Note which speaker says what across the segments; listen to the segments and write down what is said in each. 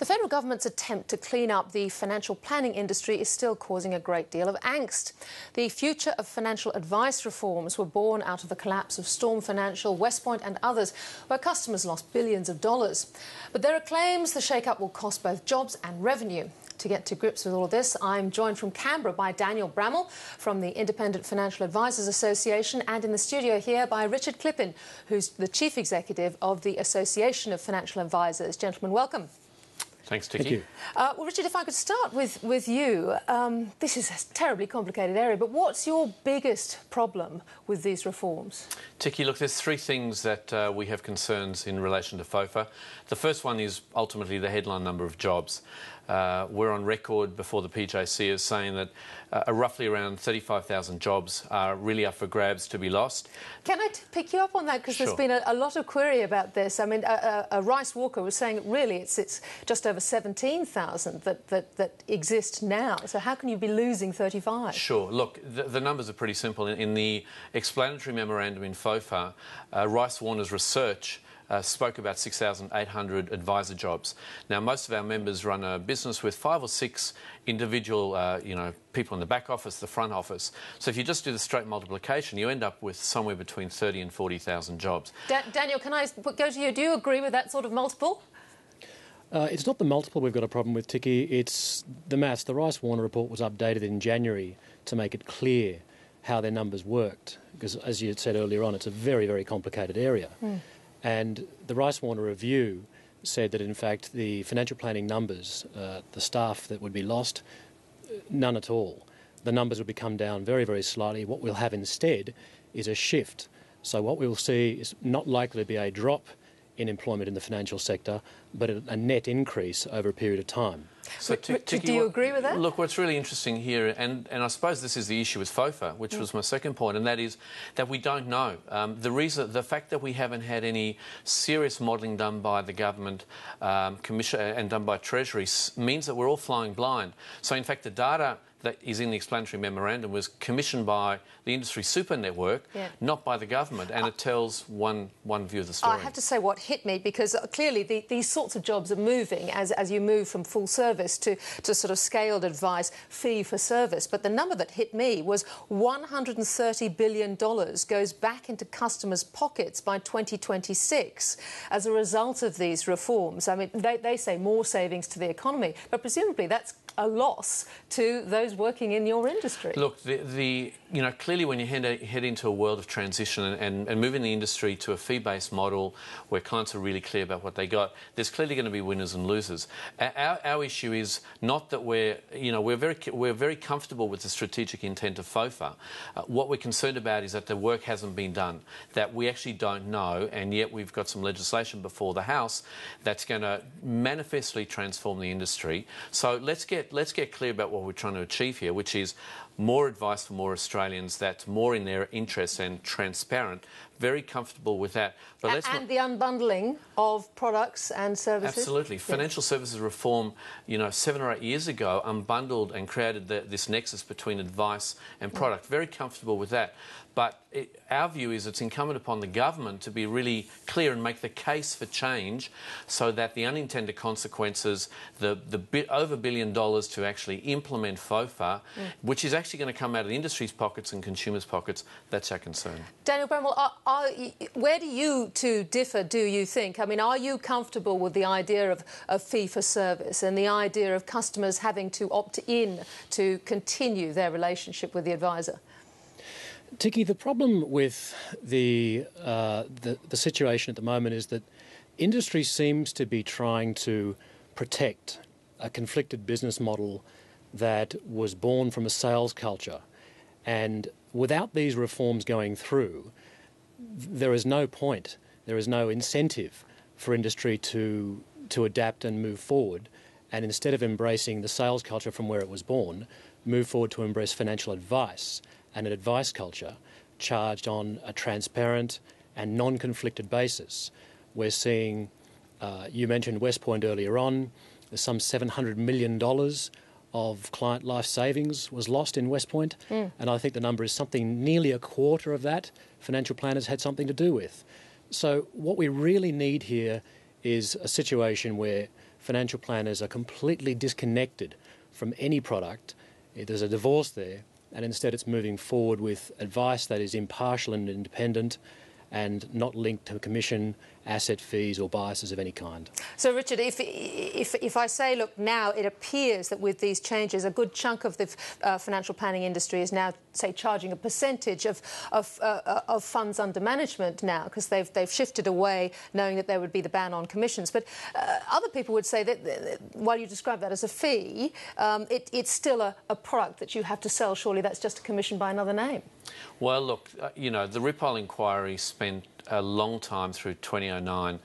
Speaker 1: The federal government's attempt to clean up the financial planning industry is still causing a great deal of angst. The future of financial advice reforms were born out of the collapse of Storm Financial, Westpoint and others, where customers lost billions of dollars. But there are claims the shake-up will cost both jobs and revenue. To get to grips with all of this, I'm joined from Canberra by Daniel Bramal from the Independent Financial Advisors Association, and in the studio here by Richard Klipin, who's the Chief Executive of the Association of Financial Advisors. Gentlemen, welcome.
Speaker 2: Thanks, Tiki.
Speaker 3: Thank you.
Speaker 1: Well, Richard, if I could start with you. This is a terribly complicated area, but what's your biggest problem with these reforms?
Speaker 2: Tiki, look, there's three things that we have concerns in relation to FOFA. The first one is ultimately the headline number of jobs. We're on record before the PJC as saying that roughly around 35,000 jobs are really up for grabs to be lost.
Speaker 1: Can I pick you up on that? Because
Speaker 2: Sure.
Speaker 1: there's been a lot of query about this. I mean, Rice Walker was saying that really it's just over 17,000 that exist now. So how can you be losing 35?
Speaker 2: Sure. Look, the numbers are pretty simple. In the explanatory memorandum in FOFA, Rice Warner's research spoke about 6,800 advisor jobs. Now, most of our members run a business with 5 or 6 individual, people in the back office, the front office. So if you just do the straight multiplication, you end up with somewhere between 30 and 40,000 jobs.
Speaker 1: Daniel, can I go to you? Do you agree with that sort of multiple?
Speaker 3: It's not the multiple we've got a problem with, Tiki. It's the maths. The Rice-Warner report was updated in January to make it clear how their numbers worked. Because, as you had said earlier on, it's a very, very complicated area. And the Rice-Warner review said that, in fact, the financial planning numbers, the staff that would be lost, none at all. The numbers would be come down very, very slightly. What we'll have instead is a shift. So what we'll see is not likely to be a drop in employment in the financial sector, but a net increase over a period of time.
Speaker 2: So,
Speaker 1: Do you agree with that?
Speaker 2: Look, what's really interesting here, and I suppose this is the issue with FOFA, which was my second point, and that is that we don't know. The fact that we haven't had any serious modelling done by the government commission and done by Treasury means that we're all flying blind. So, in fact, the data that is in the explanatory memorandum was commissioned by the industry super network, not by the government, and it tells one view of the story.
Speaker 1: I have to say what hit me, because clearly these sorts of jobs are moving as you move from full service to sort of scaled advice, fee for service. But the number that hit me was $130 billion goes back into customers' pockets by 2026 as a result of these reforms. I mean, they say more savings to the economy, but presumably that's a loss to those working in your industry.
Speaker 2: Look, clearly when you head into a world of transition and moving the industry to a fee-based model where clients are really clear about what they got, there's clearly going to be winners and losers. Our issue is not that we're very comfortable with the strategic intent of FOFA. What we're concerned about is that the work hasn't been done, that we actually don't know, and yet we've got some legislation before the House that's going to manifestly transform the industry. So let's get clear about what we're trying to achieve here, which is more advice for more Australians that's more in their interests and transparent. Very comfortable with that. But
Speaker 1: and the unbundling of products and services?
Speaker 2: Absolutely. Yes. Financial services reform, 7 or 8 years ago, unbundled and created this nexus between advice and product. Very comfortable with that. But our view is it's incumbent upon the government to be really clear and make the case for change so that the unintended consequences, the over $1 billion to actually implement FOFA, which is actually going to come out of the industry's pockets and consumers' pockets, that's our concern.
Speaker 1: Daniel Bramal, where do you two differ, do you think? I mean, are you comfortable with the idea of fee for service and the idea of customers having to opt in to continue their relationship with the advisor?
Speaker 3: Tiki, the problem with the situation at the moment is that industry seems to be trying to protect a conflicted business model that was born from a sales culture. And without these reforms going through, there is no point, there is no incentive for industry to adapt and move forward. And instead of embracing the sales culture from where it was born, move forward to embrace financial advice and an advice culture charged on a transparent and non-conflicted basis. We're seeing, you mentioned Westpoint earlier on, there's some $700 million of client life savings was lost in Westpoint, and I think the number is something nearly a quarter of that financial planners had something to do with. So what we really need here is a situation where financial planners are completely disconnected from any product. There's a divorce there, and instead it's moving forward with advice that is impartial and independent and not linked to commission, asset fees or biases of any kind.
Speaker 1: So, Richard, if I say, look, now it appears that with these changes, a good chunk of the financial planning industry is now, say, charging a percentage of funds under management now, because they've shifted away, knowing that there would be the ban on commissions. But other people would say that while you describe that as a fee, it's still a product that you have to sell. Surely that's just a commission by another name.
Speaker 2: Well, look, you know, the Bramal inquiry spent a long time through 2009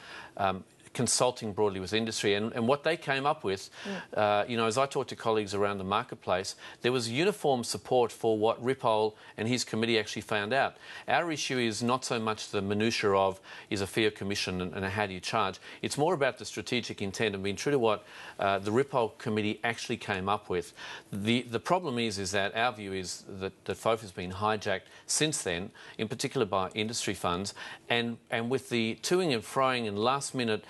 Speaker 2: consulting broadly with industry, and what they came up with, you know, as I talked to colleagues around the marketplace, there was uniform support for what Bramal and his committee actually found out. Our issue is not so much the minutiae of is a fee or commission and how do you charge. It's more about the strategic intent and being true to what the Bramal committee actually came up with. The problem is that our view is that FOFA has been hijacked since then, in particular by industry funds, and with the toing and froing and last minute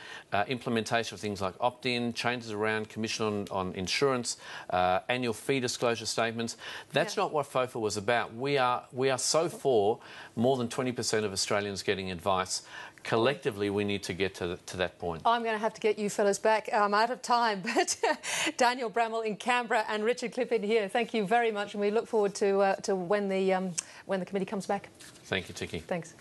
Speaker 2: implementation of things like opt-in, changes around commission on insurance, annual fee disclosure statements. That's not what FOFA was about. We are so for more than 20% of Australians getting advice. Collectively, we need to get to that point.
Speaker 1: I'm going to have to get you fellas back. I'm out of time, but Daniel Bramal in Canberra and Richard Klipin here, thank you very much, and we look forward to when the committee comes back.
Speaker 2: Thank you, Tiki.
Speaker 1: Thanks.